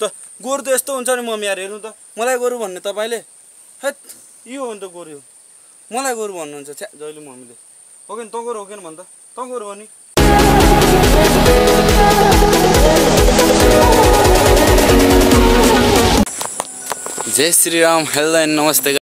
त गोरु त यस्तो हुन्छ नि मम्मी यार हेर्नु त मलाई गोरु भन्ने तपाईले हैत यो हो नि त गोरु मलाई गोरु भन्नुहुन्छ छ्या जहिले मम्मीले हो कि त गोरु हो कि भन त गोरु हो नि जय श्री राम हेलो एन्ड नमस्ते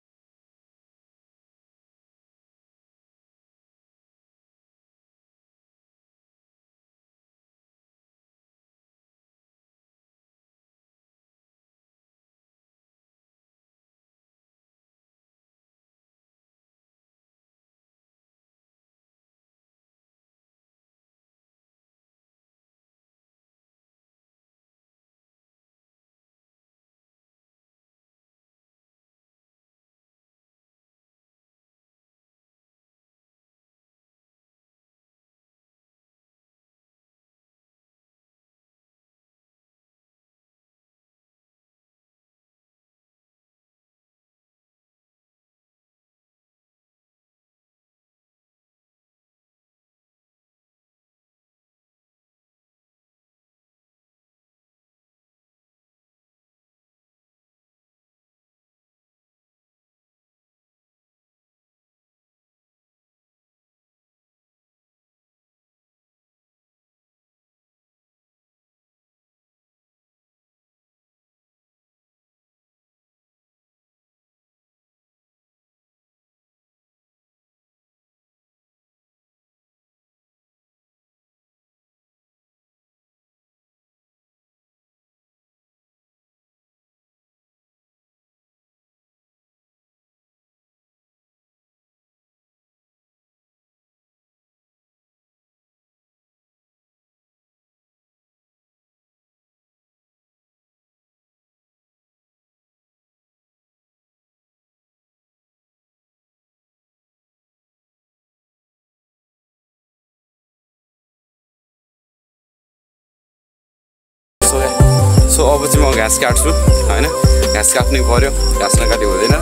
सो अब चाहिँ म घाँस काट्छु हैन घाँस काट्नै पर्यो घाँस नकाटे हुँदैन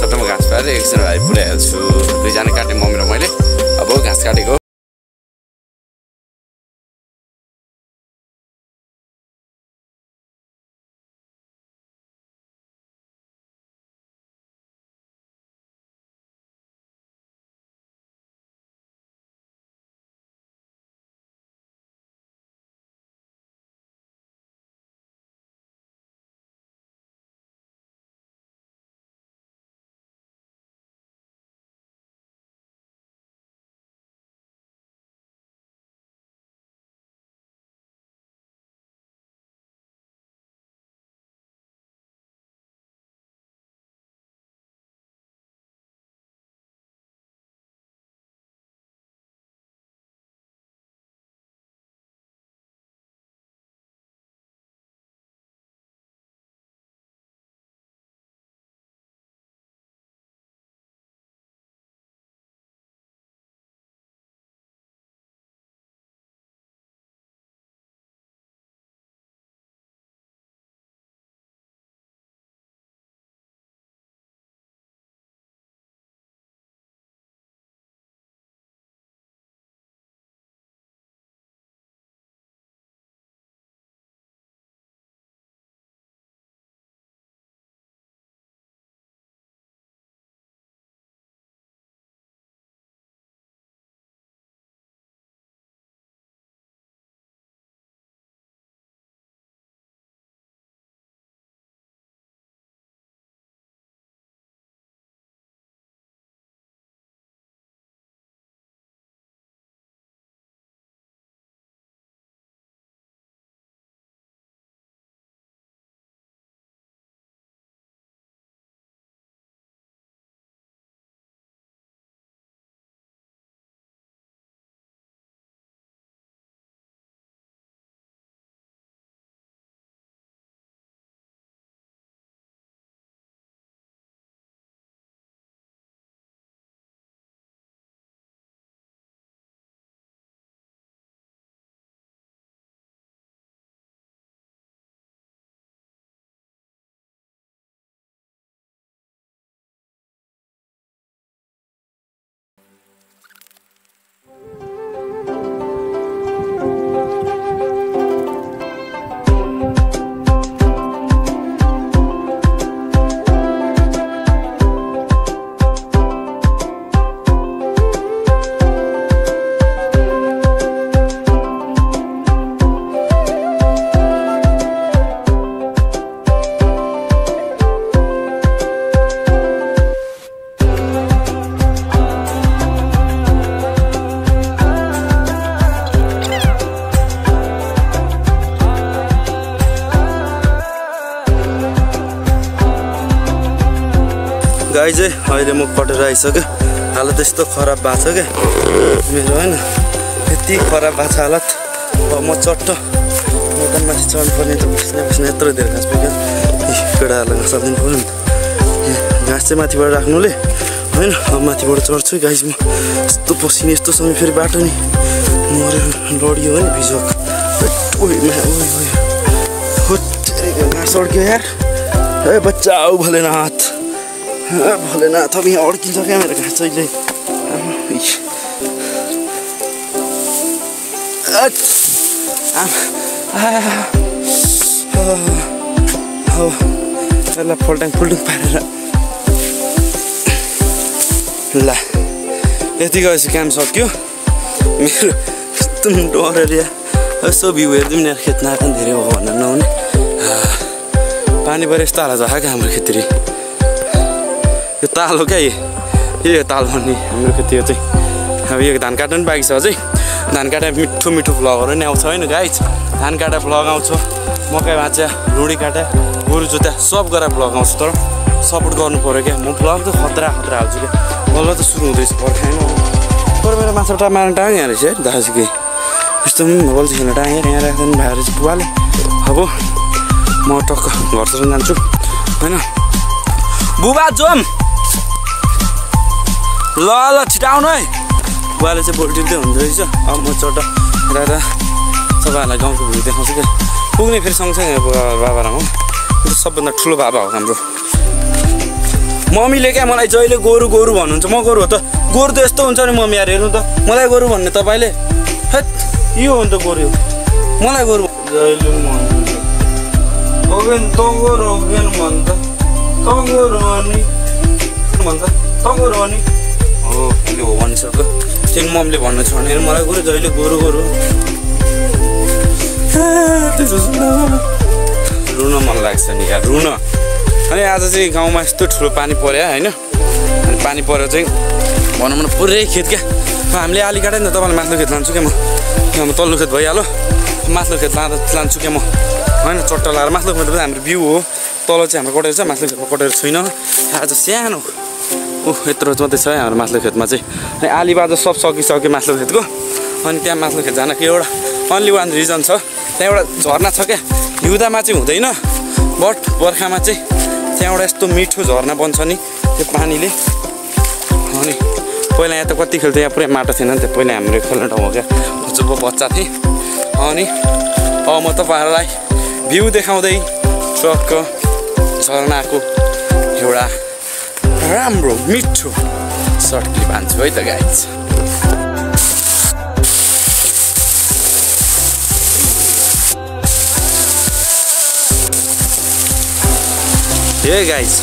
सट्टामा घाँस पाएर एकजना भाइ पुऱ्याइहाल्छु दुईजना काट्ने मम्मी र मैले अब घाँस काटेको गाई चाहिँ अहिले म कटेर आइसक्यो हालत यस्तो खराब भएको छ क्या मेरो होइन यति खराब भएको छ हालत अब म चट्ट मोटनमाथि चढ्नु पर्ने त बस्ने यत्रो धेरै घाँस पुग्यो केटाहरूलाई घाँस हालिदिनु पऱ्यो नि त घाँस चाहिँ माथिबाट राख्नुले होइन अब माथिबाट चढ्छु गाइस म यस्तो पसिने यस्तो समय फेरि बाटो नि मरेर लडियो हो नि भिजक घाँस अड्क्यो यार ए बचाऊ भोलेनाथ भोलेनाथ अब यहाँ अड्किन्छ क्या मेरो घाँस अहिले यसलाई फुल्टाङ पारेर ल यति गएपछि काम सक्यो मेरो यस्तो डरेर यसो भ्यू हेरिदिउँ नि खेत नाकन धेरै हो भनेर नहुने पानी परे यस्तो हाल छ क्या हाम्रो खेतरी यो ताल हो क्या यो ताल भन्ने हाम्रो खेती हो चाहिँ अब यो धान काट्नु पनि बाँकी छ अझै धान काटेर मिठो मिठो भ्लगहरू नि आउँछ होइन गाइस धान काटेर भ्लग आउँछ मकै भाँच्या लुडी काटे गोरु जोत्या सब गरेर भ्लग आउँछ तर सपोर्ट गर्नु पऱ्यो क्या म भ्लग त खतरा हाल्छु क्या बल्ल त सुरु हुँदैछ पर्खाइमा पर मेरो माछा मार्न टाँग्यो रहेछ है दाजु के यस्तो बल्छ खेल्न टाँगेर यहाँ राख्दैन भाइहरू चाहिँ बुवाले अब म टक्क घरतिर जान्छु होइन बुबा जोम ल छिटो आउनु है बुवाले चाहिँ बोल्टिँदै हुँदो रहेछ अब म चट्ट राजा सबैहरूलाई गाउँको भ्यू देखाउँछु क्या पुग्ने फेरि सँगसँगै बाबा र म सबभन्दा ठुलो बाबा हो हाम्रो मम्मीले क्या मलाई जहिले गोरु गोरु भन्नुहुन्छ म गोरु हो त गोरु त यस्तो हुन्छ नि मम्मी यार हेर्नु त मलाई गोरु भन्ने तपाईँले हेत यो हो नि त गोरु मलाई गोरु जहिले भन्छ हो अहिले हो भनिसक्यो तिमी मम्मीले भन्नु छ भने मलाई गोरु जहिले गोरु गोरु रुन मन लाग्छ नि यार रुन अनि आज चाहिँ गाउँमा यस्तो ठुलो पानी पर्यो होइन अनि पानी पऱ्यो चाहिँ भनौँ न पुरै खेत क्या हामीले आली काटेँ नि त तपाईँलाई माथिल्लो खेत लान्छु क्या म तल्लो खेत भइहाल्यो माथिल्लो खेत लान्छु क्या म होइन चट्टा लगाएर माथिल्लो खेत पनि हाम्रो बिउ हो तल चाहिँ हाम्रो कटेर छ माथिल्लो खेतमा कटेर छुइनँ आज सानो यत्रो मात्रै छ है हाम्रो माथिल्लो खेतमा चाहिँ अनि आली बाजा सब सकिसक्यो माथिल्लो खेतको अनि त्यहाँ माथिल्लो खेत जानको एउटा अन्ली वान रिजन छ त्यहाँ एउटा झरना छ क्या हिउँदामा चाहिँ हुँदैन बट बर्खामा चाहिँ त्यहाँबाट यस्तो मिठो झरना बन्छ नि त्यो पानीले अनि पहिला यहाँ त कति खेल्थ्यो यहाँ पुरै माटो थिएन नि त पहिला हाम्रो खेल्ने ठाउँ हो क्या जब बच्चा थिएँ अनि अब म तपाईँहरूलाई भ्यू देखाउँदै ट्रक्क झरनाको एउटा राम्रो मिठो सर्ट क्लिप हान्छु है त गाइज हे गाइज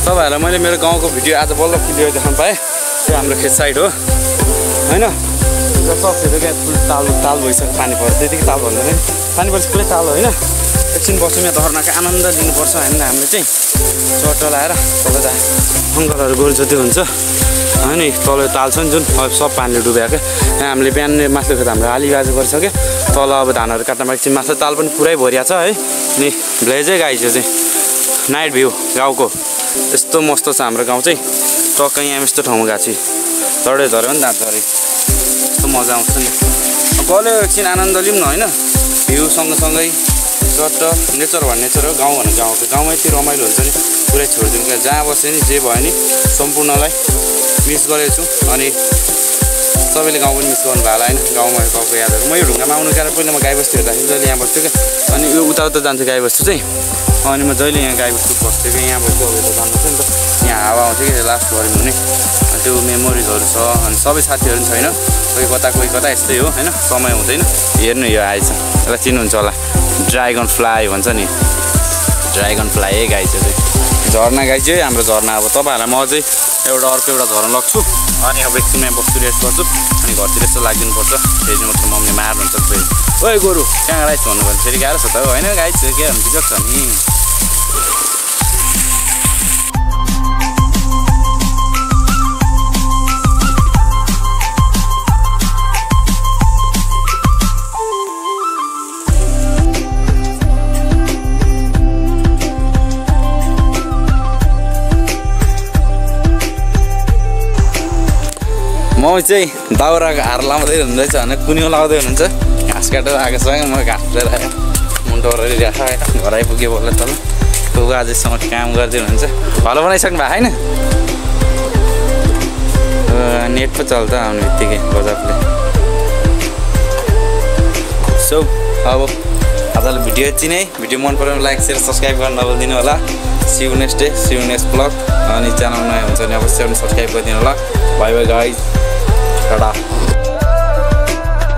तपाईँहरूलाई मैले मेरो गाउँको भिडियो आज बल्ल क्लियर देखाउनु पाएँ त्यो हाम्रो खेत साइड हो होइन सक्यो क्या फुल ताल भइसक्यो पानी पऱ्यो त्यतिकै ताल भन्दैन पानी परेपछि पुरै ताल होइन एकछिन बस्छौँ यहाँ झरनाको आनन्द लिनुपर्छ होइन हामीले चाहिँ चट्ट लाएर तल जा अङ्कलहरू गोरु जति हुन्छ होइन तल ताल छ नि जुन सब पानीले डुब्यो क्या यहाँ हामीले बिहान माथिल्लो खेत हाम्रो आली बाजु गरिसक्यो तल अब धानहरू काट्न बाँकी चाहिँ माथिल्लो ताल पनि पुरै भरिया छ है अनि भ्लेजै गाई चाहिँ नाइट भ्यू गाउँको यस्तो मस्त छ हाम्रो गाउँ चाहिँ टक्क यहाँ यस्तो ठाउँमा गएको छु झऱ्यो झऱ्यो नि दाँत झऱ्यो यस्तो मजा आउँछ नि गल्यो एकछिन आनन्द लिउँ न होइन भ्यू सँगसँगै चट्ट नेचर भन्ने नेचर हो गाउँ भने गाउँको गाउँमै त्यो रमाइलो हुन्छ नि पुरै छोडिदिउँ क्या जहाँ बस्यो नि जे भयो नि सम्पूर्णलाई मिस गरेको छु अनि सबैले गाउँ पनि मिस गर्नु भयो होला होइन गाउँमा गाउँको यादहरू म यो ढुङ्गामा आउनु कारण पहिला म गाईबस्तु हेर्दाखेरि जहिले यहाँ बस्थ्यो क्या अनि यो उता उता जान्थ्यो गाईबस्तु चाहिँ अनि म जहिले यहाँ गाईबस्तु बस्थ्यो क्या यहाँ बस्थ्यो अब यता जान्थ्यो नि त यहाँ हावा आउँथ्यो कि लास्ट घरमा हुने त्यो मेमोरिजहरू छ अनि सबै साथीहरू पनि छैन कोही कता यस्तै हो होइन समय हुँदैन हेर्नु यो आएछ यसलाई चिन्नुहुन्छ होला ड्रागन फ्लाई भन्छ नि ड्रागन फ्लाई है गाई चाहिँ झरना गाई चाहिँ हाम्रो झरना अब तपाईँहरूलाई म अझै अर्को एउटा झरना लग्छु अनि अब एकछिनमा बस्छु रेस्ट गर्छु अनि घरतिर यस्तो लागिदिनुपर्छ फेरि मात्र मम्मीले मार्नुहुन्छ फेरि ओइ गोरु कहाँ राइस भन्नुभयो फेरि गाह्रो छ त होइन गाई चाहिँ के बिजक छ नि मम्मी चाहिँ दाउराको हार लाउँदै हुँदैछ भने कुनै लाउँदै हुनुहुन्छ घाँस काटेर आएको सँगै म घाँस लिएर आएँ मुन्टो गरिरहेको छ घर आइपुग्यो बोल्दा तल कोको आजसम्म काम गर्दै हुनुहुन्छ भलो बनाइसक्नु भएको होइन नेट पो चल्छ आउने बित्तिकै गजबले सो अब आजलाई भिडियो यति नै भिडियो मन पऱ्यो लाइक सेयर सब्सक्राइब गर्न नभुल्दिनु होला see you next day see you next blog अनि च्यानल नयाँ हुन्छ भने अवश्य पनि सब्सक्राइब गरिदिनु होला बाई बाई गाइज टाटा